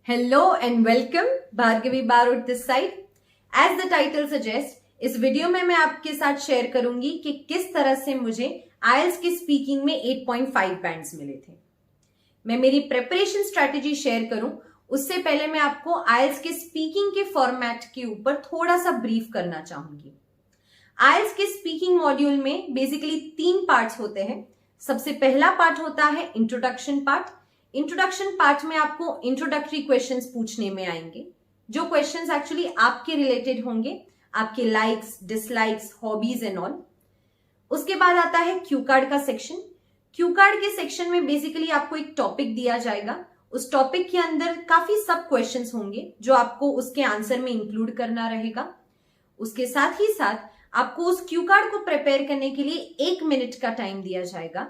Hello and welcome, Bhargavi Barot this side. As the title suggests, इस video में मैं आपके साथ शेयर करूंगी कि किस तरह से मुझे IELTS की स्पीकिंग में 8.5 बैंड्स मिले थे। मैं मेरी प्रेपरेशन स्ट्रेटेजी शेयर करूं उससे पहले मैं आपको IELTS के स्पीकिंग के फॉर्मेट के ऊपर थोड़ा सा ब्रीफ करना चाहूंगी। IELTS के स्पीकिंग मॉड्यूल में बेसिकली 3 पार्ट्स होते हैं। सबसे पहला पार्ट होता है इंट्रोडक्शन पार्ट। इंट्रोडक्शन पार्ट में आपको इंट्रोडक्टरी क्वेश्चंस पूछने में आएंगे, जो क्वेश्चंस एक्चुअली आपके रिलेटेड होंगे, आपके likes, dislikes, hobbies and all. उसके बाद आता है क्यू कार्ड का सेक्शन। क्यू कार्ड के सेक्शन में बेसिकली आपको एक टॉपिक दिया जाएगा। उस टॉपिक के अंदर काफी सब क्वेश्चंस होंगे जो आपको उसके आंसर में इंक्लूड करना रहेगा। उसके साथ ही साथ आपको उस क्यू कार्ड को प्रिपेयर करने के लिए 1 मिनट का टाइम दिया जाएगा।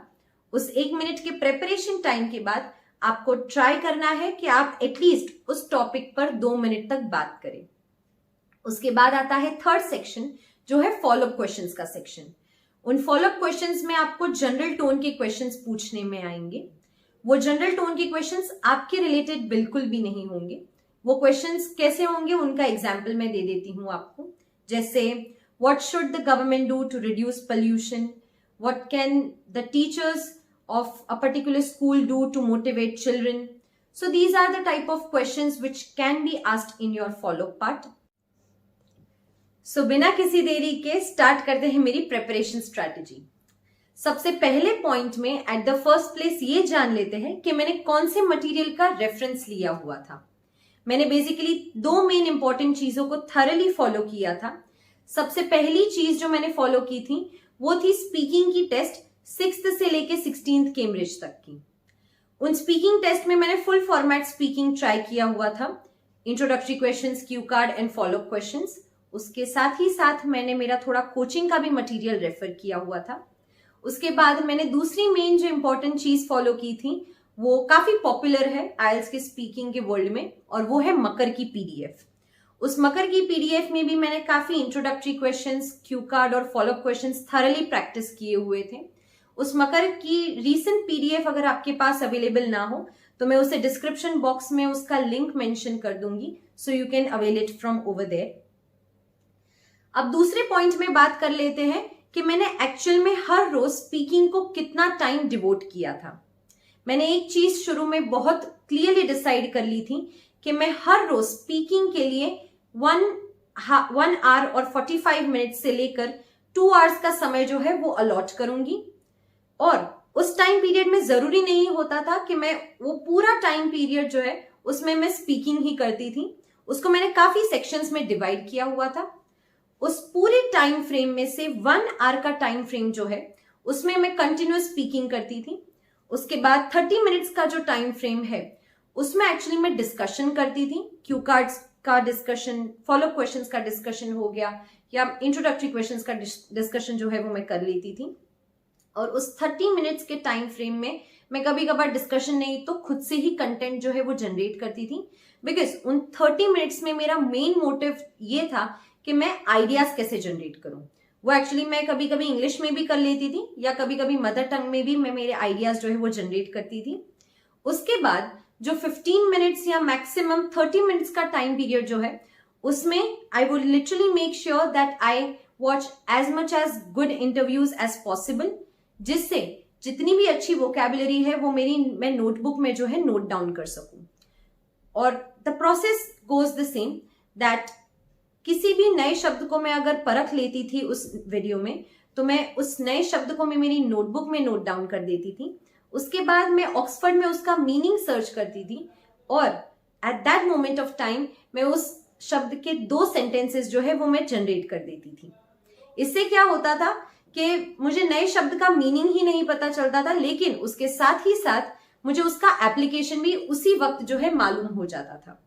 उस 1 मिनट के प्रिपरेशन टाइम के बाद आपको ट्राई करना है कि आप एटलीस्ट उस टॉपिक पर 2 मिनट तक बात करें। उसके बाद आता है थर्ड सेक्शन, जो है फॉलोअप क्वेश्चंस का सेक्शन। उन फॉलोअप क्वेश्चंस में आपको जनरल टोन के क्वेश्चंस पूछने में आएंगे। वो जनरल टोन के क्वेश्चंस आपके रिलेटेड बिल्कुल भी नहीं होंगे। वो क्वेश्चंस कैसे होंगे उनका एग्जाम्पल मैं दे देती हूं आपको। जैसे what should the government do to reduce pollution, what can the teachers of a particular school do to motivate children. So these are the type of questions which can be asked in your follow-up part. So बिना किसी देरी के start करते हैं मेरी preparation strategy. सबसे पहले point में एट द फर्स्ट प्लेस ये जान लेते हैं कि मैंने कौन से मटेरियल का रेफरेंस लिया हुआ था। मैंने बेसिकली 2 मेन इंपॉर्टेंट चीजों को थरली फॉलो किया था। सबसे पहली चीज जो मैंने फॉलो की थी वो थी स्पीकिंग की टेस्ट 6th से लेके 16th कैम्ब्रिज तक की। उन स्पीकिंग टेस्ट में मैंने फुल फॉर्मेट स्पीकिंग ट्राई किया हुआ था, introductory questions, Q card and follow up questions. उसके साथ ही साथ मैंने मेरा थोड़ा कोचिंग का भी मटेरियल रेफर किया हुआ था। उसके बाद मैंने दूसरी मेन जो इंपॉर्टेंट चीज फॉलो की थी वो काफी पॉपुलर है IELTS के स्पीकिंग के वर्ल्ड में, और वो है मकर की PDF। उस मकर की PDF में भी मैंने काफी इंट्रोडक्टरी क्वेश्चंस, क्यू कार्ड और फॉलोअप क्वेश्चंस थरली प्रैक्टिस किए हुए थे। उस मकर की रीसेंट PDF अगर आपके पास अवेलेबल ना हो तो मैं उसे डिस्क्रिप्शन बॉक्स में उसका लिंक मेंशन कर दूंगी, so you can avail it from over there. अब दूसरे पॉइंट में बात कर लेते हैं कि मैंने एक्चुअल में हर रोज स्पीकिंग को कितना टाइम डिवोट किया था। मैंने एक चीज शुरू में बहुत क्लियरली डिसाइड कर ली थी कि मैं हर रोज स्पीकिंग के लिए 1 आवर और 45 मिनट से लेकर 2 आवर्स का समय जो है वो अलॉट करूंगी। और उस टाइम पीरियड में जरूरी नहीं होता था कि मैं वो पूरा टाइम पीरियड जो है उसमें मैं स्पीकिंग ही करती थी। उसको मैंने काफी सेक्शंस में डिवाइड किया हुआ था। उस पूरे टाइम फ्रेम में से 1 आवर का टाइम फ्रेम जो है उसमें मैं कंटिन्यूअस स्पीकिंग करती थी। उसके बाद 30 मिनट्स का जो टाइम फ्रेम है उसमें एक्चुअली मैं डिस्कशन करती थी। क्यू कार्ड्स का डिस्कशन, फॉलोअप क्वेश्चंस का डिस्कशन हो गया, या इंट्रोडक्टरी क्वेश्चंस का डिस्कशन जो है वो मैं कर लेती थी। और उस 30 मिनट्स के टाइम फ्रेम में मैं कभी कभार डिस्कशन नहीं तो खुद से ही कंटेंट जो है वो जनरेट करती थी, बिकॉज उन 30 मिनट्स में मेरा मेन मोटिव ये था कि मैं आइडियाज कैसे जनरेट करूं। वो एक्चुअली मैं कभी कभी इंग्लिश में भी कर लेती थी या कभी कभी मदर टंग में भी मैं मेरे आइडियाज जो है वो जनरेट करती थी। उसके बाद जो 15 मिनट्स या मैक्सिमम 30 मिनट्स का टाइम पीरियड जो है उसमें I would literally make sure that I watch as much as good interviews as possible, जिससे जितनी भी अच्छी वोकैबुलरी है वो मैं नोटबुक में जो है नोट डाउन कर सकूं। और the process goes the same that किसी भी नए शब्द को मैं अगर परख लेती थी उस वीडियो में तो मैं उस नए शब्द को मैं मेरी नोटबुक में नोट डाउन कर देती थी। उसके बाद मैं ऑक्सफोर्ड में उसका मीनिंग सर्च करती थी और at that moment of time मैं उस शब्द के 2 सेंटेंसेस जो है वो मैं जनरेट कर देती थी। इससे क्या होता था कि मुझे नए शब्द का मीनिंग ही नहीं पता चलता था, लेकिन उसके साथ ही साथ मुझे उसका एप्लीकेशन भी उसी वक्त जो है मालूम हो जाता था।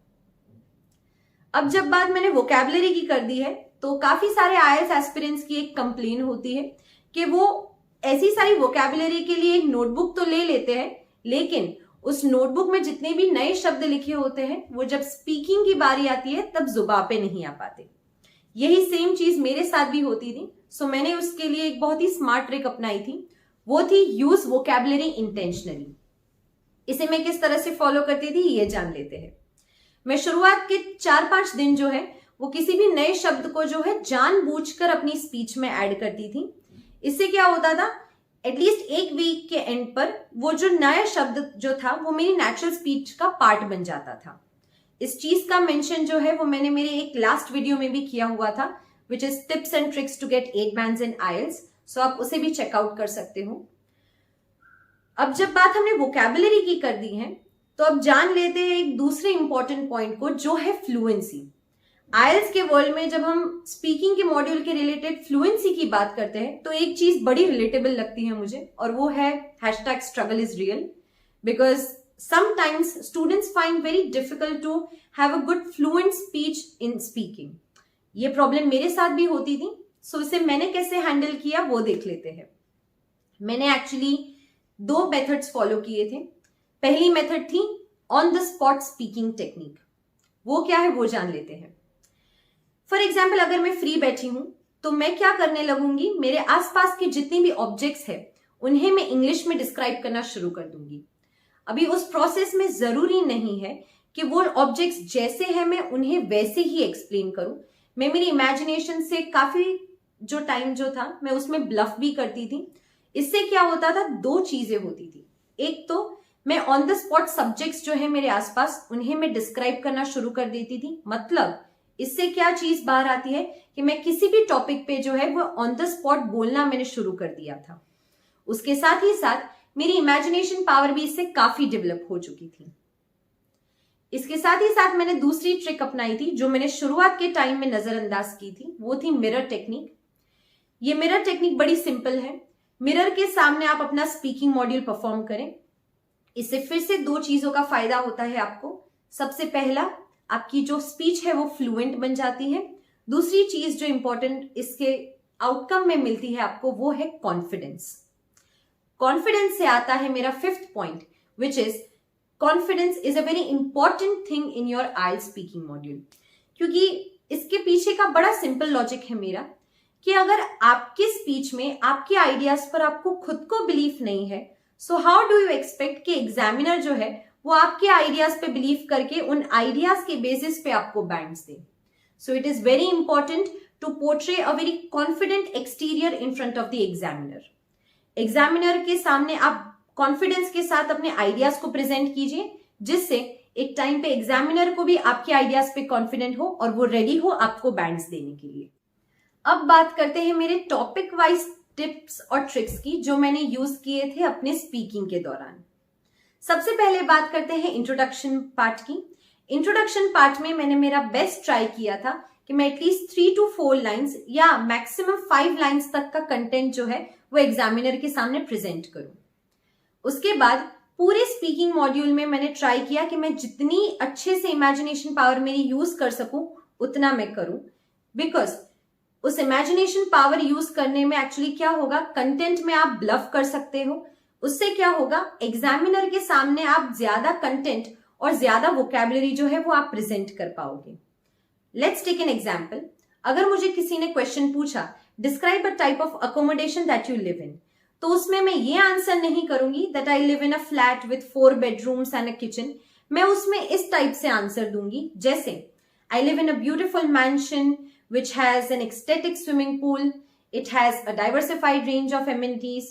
अब जब बात मैंने वोकैबुलरी की कर दी है तो काफी सारे IELTS एस्पिरेंट्स की एक कंप्लेन होती है कि वो ऐसी सारी वोकैबुलरी के लिए एक नोटबुक तो ले लेते हैं, लेकिन उस नोटबुक में जितने भी नए शब्द लिखे होते हैं वो जब स्पीकिंग की बारी आती है तब जुबान पे नहीं आ पाते। यही सेम चीज मेरे साथ भी होती थी। सो मैंने उसके लिए एक बहुत ही स्मार्ट ट्रिक अपनाई थी, वो थी यूज वोकैबुलरी इंटेंशनली। इसे मैं किस तरह से फॉलो करती थी ये जान लेते हैं। मैं शुरुआत के 4-5 दिन जो है वो किसी भी नए शब्द को जो है जानबूझकर अपनी स्पीच में ऐड करती थी। इससे क्या होता था, एटलीस्ट एक वीक के एंड पर वो जो नया शब्द जो था वो मेरी नेचुरल स्पीच का पार्ट बन जाता था। इस चीज का मेंशन जो है वो मैंने मेरे एक लास्ट वीडियो में भी किया हुआ था, which is tips and tricks to get 8 bands in IELTS. So आप उसे भी चेकआउट कर सकते हो। अब जब बात हमने वोकैबुलरी की कर दी है, तो अब जान लेते हैं एक दूसरे इंपॉर्टेंट पॉइंट को, जो है फ्लुएंसी। आईएलटीएस के वर्ल्ड में जब हम स्पीकिंग के मॉड्यूल के रिलेटेड फ्लुएंसी की बात करते हैं तो एक चीज बड़ी रिलेटेबल लगती है मुझे, और वो है #struggle is real, because sometimes students find very difficult to have a good fluent speech in speaking. ये प्रॉब्लम मेरे साथ भी होती थी, सो इसे मैंने कैसे हैंडल किया वो देख लेते हैं। मैंने एक्चुअली 2 मेथड्स फॉलो किए थे। पहली मेथड थी on the spot speaking technique. वो क्या है वो जान लेते हैं। फॉर एग्जाम्पल, अगर मैं फ्री बैठी हूं तो मैं क्या करने लगूंगी, मेरे आसपास के जितनी भी ऑब्जेक्ट्स है उन्हें मैं इंग्लिश में डिस्क्राइब करना शुरू कर दूंगी। अभी उस प्रोसेस में जरूरी नहीं है कि वो ऑब्जेक्ट्स जैसे हैं मैं उन्हें वैसे ही एक्सप्लेन करूं। मैं मेरी इमेजिनेशन से काफी जो टाइम जो था मैं उसमें ब्लफ भी करती थी। इससे क्या होता था, 2 चीजें होती थी। एक तो मैं ऑन द स्पॉट सब्जेक्ट्स जो है मेरे आसपास उन्हें मैं डिस्क्राइब करना शुरू कर देती थी। मतलब इससे क्या चीज बाहर आती है कि मैं किसी भी टॉपिक पे जो है वो ऑन द स्पॉट बोलना मैंने शुरू कर दिया था। उसके साथ ही साथ मेरी इमेजिनेशन पावर भी इससे काफी डेवलप हो चुकी थी। इसके साथ ही साथ मैंने दूसरी ट्रिक अपनाई थी जो मैंने शुरुआत के टाइम में नजरअंदाज की थी, वो थी मिरर टेक्निक। ये मिरर टेक्निक बड़ी सिंपल है। मिरर के सामने आप अपना स्पीकिंग मॉड्यूल परफॉर्म करें। इससे फिर से 2 चीजों का फायदा होता है आपको। सबसे पहला, आपकी जो स्पीच है वो फ्लुएंट बन जाती है। दूसरी चीज जो इंपॉर्टेंट इसके आउटकम में मिलती है आपको, वो है कॉन्फिडेंस। कॉन्फिडेंस से आता है मेरा 5th point, which is confidence is a very important thing in your IELTS speaking module. क्योंकि इसके पीछे का बड़ा सिंपल लॉजिक है मेरा, कि अगर आपके स्पीच में आपके आइडियाज पर आपको खुद को बिलीफ नहीं है, so how do you expect कि एग्जामिनर जो है वो आपके आइडियाज पे बिलीव करके उन आइडियाज के बेसिस पे आपको बैंड्स दे। So it is very important to portray a very confident exterior in front of the examiner. Examiner के सामने आप कॉन्फिडेंस के साथ अपने आइडियाज को प्रेजेंट कीजिए, जिससे एक टाइम पे एग्जामिनर को भी आपके आइडियाज पे कॉन्फिडेंट हो और वो रेडी हो आपको बैंड्स देने के लिए। अब बात करते हैं मेरे टॉपिक वाइज टिप्स और ट्रिक्स की जो मैंने यूज किए थे अपने स्पीकिंग के दौरान। सबसे पहले बात करते हैं इंट्रोडक्शन पार्ट की। इंट्रोडक्शन पार्ट में मैंने मेरा बेस्ट ट्राई किया था कि मैं एटलीस्ट 3 to 4 लाइन्स या मैक्सिमम 5 लाइन्स तक का कंटेंट जो है वो एग्जामिनर के सामने प्रेजेंट करूं। उसके बाद पूरे स्पीकिंग मॉड्यूल में मैंने ट्राई किया कि मैं जितनी अच्छे से इमेजिनेशन पावर मेरी यूज कर सकूं उतना मैं करूं, बिकॉज उस इमेजिनेशन पावर यूज करने में एक्चुअली क्या होगा, कंटेंट में आप ब्लफ कर सकते हो। उससे क्या होगा, एग्जामिनर के सामने आप ज्यादा कंटेंट और ज्यादा वोकैबुलरी जो है वो आप प्रेजेंट कर पाओगे। Let's take an example. अगर मुझे किसी ने क्वेश्चन पूछा, describe a type of accommodation that you live in, तो उसमें मैं ये आंसर नहीं करूंगी that I live in a flat with 4 bedrooms and a kitchen. मैं उसमें इस टाइप से आंसर दूंगी, जैसे I live in a beautiful mansion which has an ecstatic swimming pool, it has a diversified range of amenities।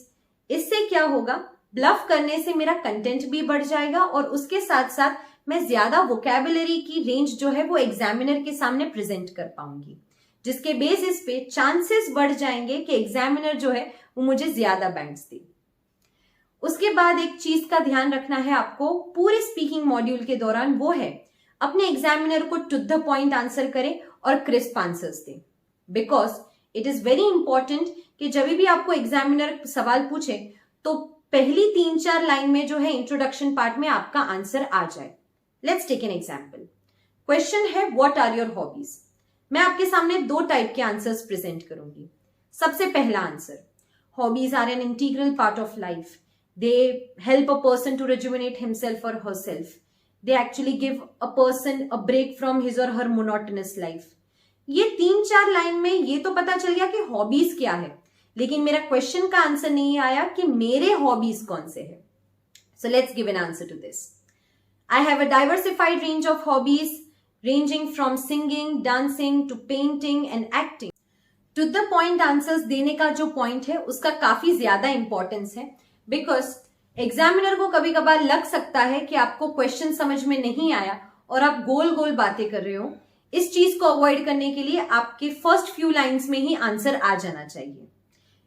इससे क्या होगा, bulb करने से मेरा कंटेंट भी बढ़ जाएगा और उसके साथ साथ मैं ज्यादा वोकैबुलरी की रेंज जो है वो एग्जामिनर के सामने प्रेजेंट कर पाऊंगी, जिसके बेसिस पे चांसेस बढ़ जाएंगे कि एग्जामिनर जो है वो मुझे ज्यादा बैंड्स दे। उसके बाद एक चीज का ध्यान रखना है आपको पूरे स्पीकिंग मॉड्यूल के दौरान, वो है अपने एग्जामिनर को टू द पॉइंट आंसर करें और क्रिस्प आंसर्स दें। Because it is very important कि जब भी आपको एग्जामिनर सवाल पूछे तो पहली 3-4 लाइन में जो है इंट्रोडक्शन पार्ट में आपका आंसर आ जाए। Let's take an example. Question है व्हाट आर योर हॉबीज। मैं आपके सामने 2 टाइप के आंसर्स प्रेजेंट करूंगी। सबसे पहला answer, hobbies are an integral part of life, they help a person to rejuvenate himself or herself, they actually give a person a break from his or her monotonous life। ये 3-4 line में ये तो पता चल गया कि hobbies क्या है, लेकिन मेरा क्वेश्चन का आंसर नहीं आया कि मेरे हॉबीज कौन से हैं। So let's give an answer to this. I have a diversified range of hobbies, ranging from singing, dancing to painting and acting. To the point answers देने का जो पॉइंट है उसका काफी ज्यादा इंपॉर्टेंस है, बिकॉज एग्जामिनर को कभी कभार लग सकता है कि आपको क्वेश्चन समझ में नहीं आया और आप गोल गोल बातें कर रहे हो। इस चीज को अवॉइड करने के लिए आपके फर्स्ट फ्यू लाइंस में ही आंसर आ जाना चाहिए,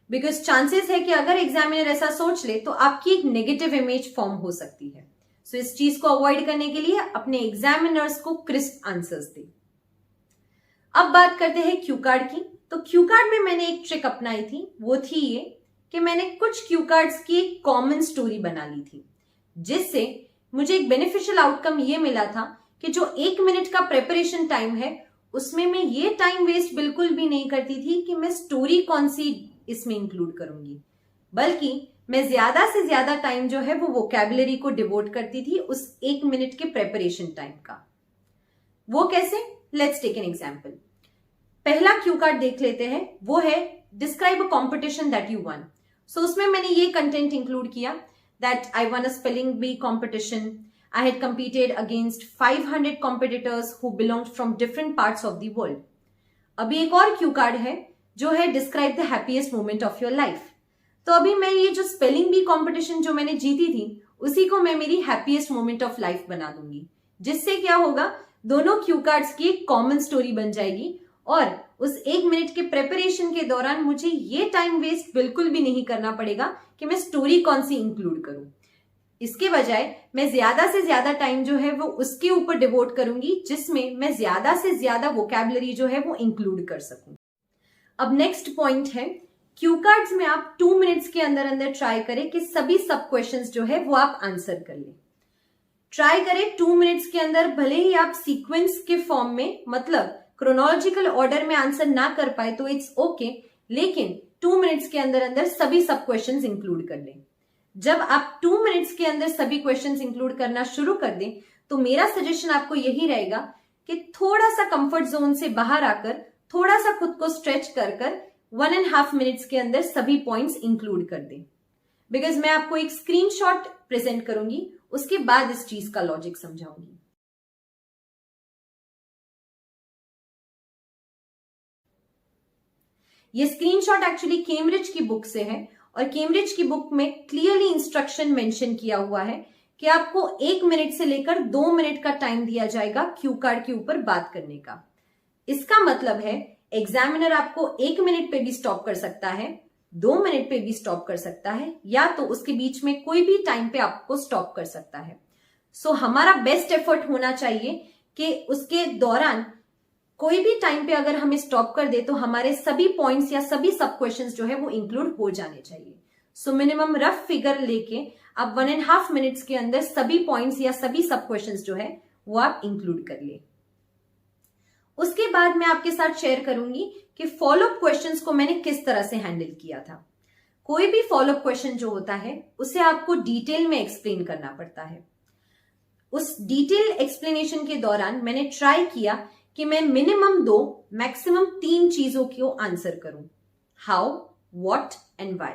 बिकॉज चांसेस है कि अगर एग्जामिनर ऐसा सोच ले तो आपकी एक नेगेटिव इमेज फॉर्म हो सकती है। सो इस चीज को अवॉइड करने के लिए अपने एग्जामिनर्स को क्रिस्प आंसर्स दे। अब बात करते हैं क्यू कार्ड की। तो क्यू कार्ड में मैंने एक ट्रिक अपनाई थी, वो थी ये कि मैंने कुछ क्यू कार्ड्स की एक कॉमन स्टोरी बना ली थी, जिससे मुझे एक बेनिफिशियल आउटकम ये मिला था कि जो 1 मिनट का प्रेपरेशन टाइम है उसमें मैं ये टाइम वेस्ट बिल्कुल भी नहीं करती थी कि मैं स्टोरी कौन सी इसमें इंक्लूड करूंगी, बल्कि मैं ज्यादा से ज्यादा टाइम जो है वो वोकैबुलरी को डिवोट करती थी उस 1 मिनट के प्रेपरेशन टाइम का। वो कैसे? Let's take an example. पहला क्यू कार्ड देख लेते हैं, वो है describe a competition that you won. So उसमें मैंने ये कंटेंट इंक्लूड किया that I won a spelling bee competition, I had competed against 500 competitors who belonged from different parts of the world. अभी एक और क्यू कार्ड है जो है describe the happiest moment of your life. तो अभी मैं ये जो स्पेलिंग बी कॉम्पिटिशन जो मैंने जीती थी उसी को मैं मेरी हैप्पीएस्ट मोमेंट ऑफ लाइफ बना दूंगी, जिससे क्या होगा, दोनों क्यू कार्ड्स की एक कॉमन स्टोरी बन जाएगी और उस 1 मिनट के प्रेपरेशन के दौरान मुझे ये टाइम वेस्ट बिल्कुल भी नहीं करना पड़ेगा कि मैं स्टोरी कौन सी इंक्लूड करूं। इसके बजाय मैं ज्यादा से ज्यादा टाइम जो है वो उसके ऊपर डिवोट करूंगी जिसमें मैं ज्यादा से ज्यादा वोकैबुलरी जो है वो इंक्लूड कर सकूं। अब नेक्स्ट पॉइंट है, क्यू कार्ड्स में आप 2 मिनट्स के अंदर अंदर ट्राई करें कि सभी सब क्वेश्चंस जो है वो आप आंसर कर लें। ट्राई करें 2 मिनट्स के अंदर, भले ही आप सीक्वेंस के फॉर्म में मतलब क्रोनोलॉजिकल ऑर्डर में आंसर ना कर पाए तो इट्स ओके, लेकिन 2 मिनट्स के अंदर अंदर सभी सब क्वेश्चंस इंक्लूड कर लें। जब आप 2 मिनट्स के अंदर सभी क्वेश्चंस इंक्लूड करना शुरू कर दें तो मेरा सजेशन आपको यही रहेगा कि थोड़ा सा कंफर्ट जोन से बाहर आकर थोड़ा सा खुद को स्ट्रेच कर 1.5 मिनट्स के अंदर सभी पॉइंट्स इंक्लूड कर दें। बिकॉज मैं आपको एक स्क्रीनशॉट प्रेजेंट करूंगी, उसके बाद इस चीज का लॉजिक समझाऊंगी। ये स्क्रीनशॉट एक्चुअली कैम्ब्रिज की बुक से है और कैम्ब्रिज की बुक में क्लियरली इंस्ट्रक्शन मेंशन किया हुआ है कि आपको 1 मिनट से लेकर 2 मिनट का टाइम दिया जाएगा क्यू कार्ड के ऊपर बात करने का। इसका मतलब है एग्जामिनर आपको 1 मिनट पे भी स्टॉप कर सकता है, 2 मिनट पे भी स्टॉप कर सकता है, या तो उसके बीच में कोई भी टाइम पे आपको स्टॉप कर सकता है। सो हमारा बेस्ट एफर्ट होना चाहिए कि उसके दौरान कोई भी टाइम पे अगर हमें स्टॉप कर दे तो हमारे सभी पॉइंट्स या सभी सब क्वेश्चंस जो है वो इंक्लूड हो जाने चाहिए। सो मिनिमम रफ फिगर लेके आप 1.5 मिनट्स के अंदर सभी पॉइंट्स या सभी सब क्वेश्चंस जो है वो आप इंक्लूड कर ले। उसके बाद मैं आपके साथ शेयर करूंगी कि फॉलोअप क्वेश्चंस को मैंने किस तरह से हैंडल किया था। कोई भी फॉलोअप क्वेश्चन जो होता है उसे आपको डिटेल में एक्सप्लेन करना पड़ता है। उस डिटेल एक्सप्लेनेशन के दौरान मैंने ट्राई किया कि मैं मिनिमम 2 मैक्सिमम 3 चीजों को आंसर करूं, हाउ, व्हाट एंड व्हाई।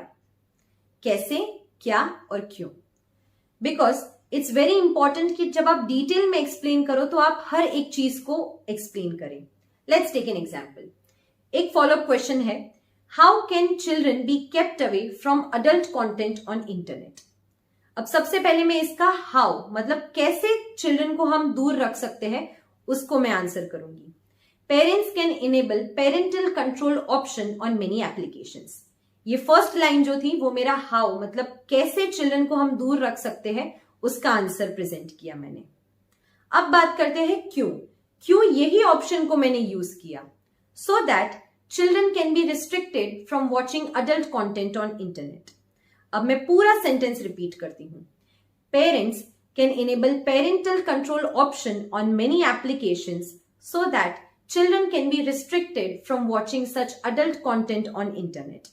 कैसे, क्या और क्यों। बिकॉज इट्स वेरी इंपॉर्टेंट कि जब आप डिटेल में एक्सप्लेन करो तो आप हर एक चीज को एक्सप्लेन करें। Let's take an example. एक फॉलोअप क्वेश्चन है, how can children be kept away from adult content on internet. अब सबसे पहले मैं इसका हाउ मतलब कैसे चिल्ड्रन को हम दूर रख सकते हैं उसको मैं आंसर करूंगी। Parents can enable parental control option on many applications. ये फर्स्ट लाइन जो थी वो मेरा हाउ मतलब कैसे चिल्ड्रन को हम दूर रख सकते हैं उसका आंसर प्रेजेंट किया मैंने। अब बात करते हैं क्यों। क्यों यही ऑप्शन को मैंने यूज किया, so that children can be restricted from watching adult content on internet. अब मैं पूरा सेंटेंस रिपीट करती हूं। Parents can enable parental control option on many applications so that children can be restricted from watching such adult content on internet.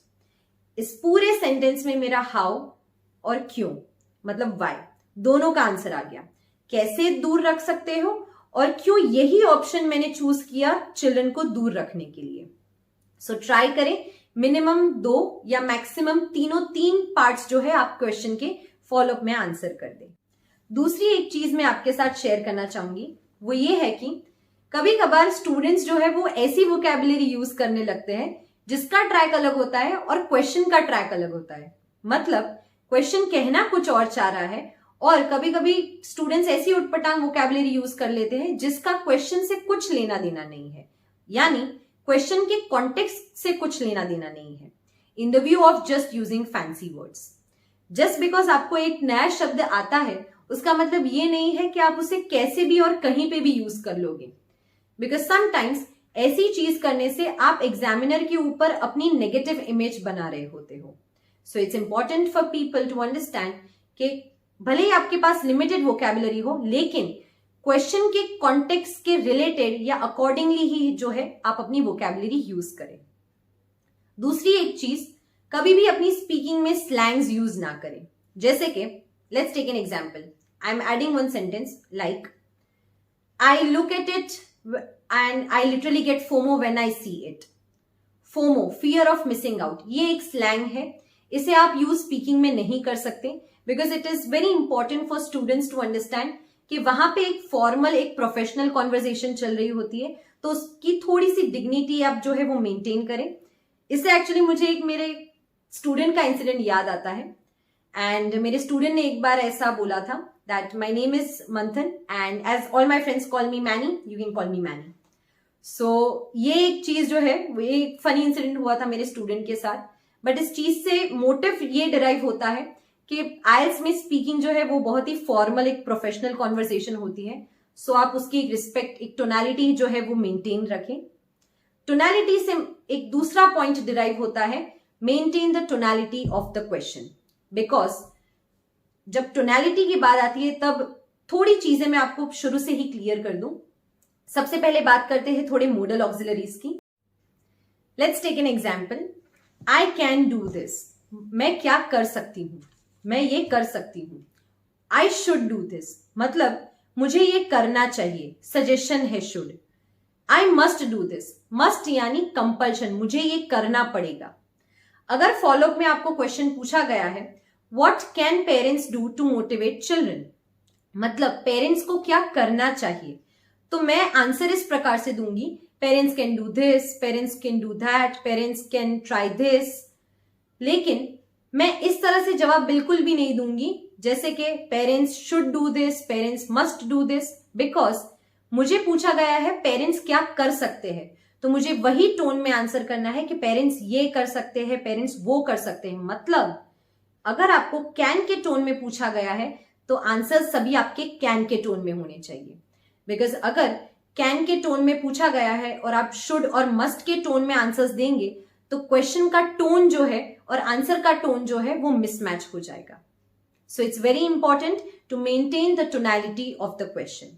इस पूरे sentence में मेरा how और क्यों मतलब why दोनों का आंसर आ गया। कैसे दूर रख सकते हो और क्यों यही ऑप्शन मैंने चूज किया चिल्ड्रन को दूर रखने के लिए। सो ट्राई करें मिनिमम 2 या मैक्सिमम 3 पार्ट्स जो है आप क्वेश्चन के फॉलोअप में आंसर कर दें। दूसरी एक चीज मैं आपके साथ शेयर करना चाहूंगी वो ये है कि कभी कभार स्टूडेंट्स जो है वो ऐसी वोकैबुलरी यूज करने लगते हैं जिसका ट्रैक अलग होता है और क्वेश्चन का ट्रैक अलग होता है। मतलब क्वेश्चन कहना कुछ और चाह रहा है और कभी कभी स्टूडेंट्स ऐसी उटपटांग वोकैबुलरी यूज कर लेते हैं जिसका क्वेश्चन से कुछ लेना देना नहीं है, यानी क्वेश्चन के कॉन्टेक्स्ट से कुछ लेना देना नहीं है, in the view of just using fancy words. Just because आपको एक नया शब्द आता है उसका मतलब ये नहीं है कि आप उसे कैसे भी और कहीं पे भी यूज कर लोगे, बिकॉज समटाइम्स ऐसी चीज करने से आप एग्जामिनर के ऊपर अपनी नेगेटिव इमेज बना रहे होते हो। So it's important for people to understand कि भले ही आपके पास लिमिटेड वोकैबुलरी हो, लेकिन क्वेश्चन के कॉन्टेक्स्ट के रिलेटेड या अकॉर्डिंगली ही जो है आप अपनी वोकैबुलरी यूज करें। दूसरी एक चीज, कभी भी अपनी स्पीकिंग में स्लैंग्स यूज ना करें। जैसे कि let's take an example, I am adding one sentence like I look at it and I literally get FOMO when I see it. FOMO, fear of missing out, ये एक slang है, इसे आप use speaking में नहीं कर सकते because it is very important for students to understand कि वहां पे एक फॉर्मल एक प्रोफेशनल कॉन्वर्जेशन चल रही होती है, तो उसकी थोड़ी सी डिग्निटी आप जो है वो मेंटेन करें। इससे एक्चुअली मुझे एक मेरे स्टूडेंट का इंसिडेंट याद आता है एंड मेरे स्टूडेंट ने एक बार ऐसा बोला था that my name is Manthan and as all my friends call me Manny, you can call me Manny. So ये एक चीज जो है वो एक फनी इंसिडेंट हुआ था मेरे स्टूडेंट के साथ, बट इस चीज से मोटिव ये डिराइव होता है कि आइल्स में स्पीकिंग जो है वो बहुत ही फॉर्मल एक प्रोफेशनल कॉन्वर्सेशन होती है। सो आप उसकी एक रिस्पेक्ट, एक टोनैलिटी जो है वो मेंटेन रखें। टोनैलिटी से एक दूसरा पॉइंट डिराइव होता है, maintain the tonality of the question, because जब टोनैलिटी की बात आती है तब थोड़ी चीजें मैं आपको शुरू से ही क्लियर कर दूं। सबसे पहले बात करते हैं थोड़े मोडल ऑक्सिलरीज की। Let's take an example, I can do this, मैं क्या कर सकती हूं, मैं ये कर सकती हूं। आई शुड डू दिस, मतलब मुझे ये करना चाहिए, सजेशन है should. I must do this, must यानी कंपल्शन, मुझे ये करना पड़ेगा। अगर फॉलोअप में आपको क्वेश्चन पूछा गया है What can parents do to motivate children? मतलब पेरेंट्स को क्या करना चाहिए, तो मैं आंसर इस प्रकार से दूंगी, parents can do this, parents can do that, parents can try this. लेकिन मैं इस तरह से जवाब बिल्कुल भी नहीं दूंगी जैसे कि parents should do this, parents must do this, because मुझे पूछा गया है पेरेंट्स क्या कर सकते हैं, तो मुझे वही टोन में आंसर करना है कि पेरेंट्स ये कर सकते हैं, पेरेंट्स वो कर सकते हैं। मतलब अगर आपको कैन के टोन में पूछा गया है तो आंसर सभी आपके कैन के टोन में होने चाहिए, बिकॉज अगर कैन के टोन में पूछा गया है और आप शुड और मस्ट के टोन में आंसर्स देंगे तो क्वेश्चन का टोन जो है और आंसर का टोन जो है वो मिसमैच हो जाएगा। So it's very important to maintain the tonality of the question.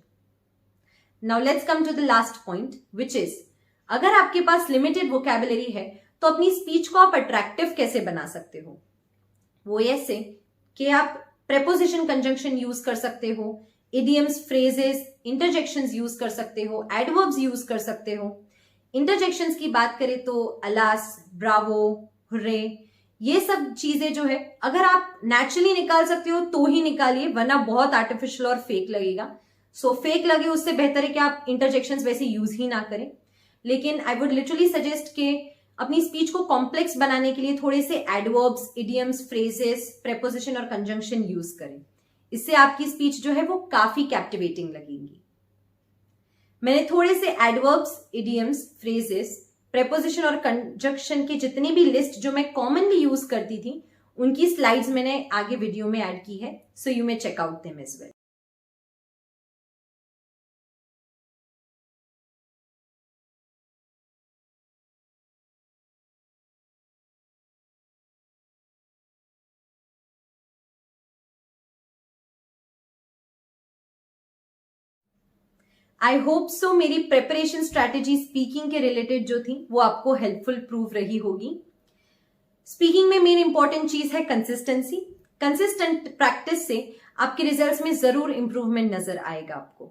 Now let's come to the last point, which is अगर आपके पास लिमिटेड वोकैबुलरी है तो अपनी स्पीच को आप अट्रैक्टिव कैसे बना सकते हो। वो ऐसे कि आप प्रेपोजिशन कंजंक्शन यूज कर सकते हो, इडियम्स, फ्रेजेस, इंटरजेक्शंस यूज कर सकते हो, एडवर्ब्स यूज कर सकते हो। इंटरजेक्शंस की बात करें तो अलास, ब्रावो, हुर्रे, ये सब चीजें जो है अगर आप नेचुरली निकाल सकते हो तो ही निकालिए, वरना बहुत आर्टिफिशियल और फेक लगेगा। सो फेक लगे उससे बेहतर है कि आप इंटरजेक्शंस वैसे यूज ही ना करें। लेकिन आई वुड लिटरली सजेस्ट कि अपनी स्पीच को कॉम्प्लेक्स बनाने के लिए थोड़े से एडवर्ब्स, इडियम्स, फ्रेजेस, प्रेपोजिशन और कंजंक्शन यूज करें। इससे आपकी स्पीच जो है वो काफी कैप्टिवेटिंग लगेगी। मैंने थोड़े से एडवर्ब्स, इडियम्स, फ्रेजेस, प्रेपोजिशन और कंजंक्शन की जितनी भी लिस्ट जो मैं कॉमनली यूज करती थी उनकी स्लाइड्स मैंने आगे वीडियो में ऐड की है, so you may check out them as well. I hope so मेरी प्रेपरेशन स्ट्रैटेजी स्पीकिंग के रिलेटेड जो थी वो आपको हेल्पफुल प्रूव रही होगी। स्पीकिंग में मेन इंपॉर्टेंट चीज है कंसिस्टेंसी। कंसिस्टेंट प्रैक्टिस से आपके रिजल्ट्स में जरूर इंप्रूवमेंट नजर आएगा आपको।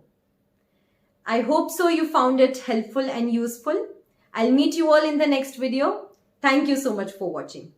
I hope so you found it helpful and useful. I will meet you all in the next video. Thank you so much for watching.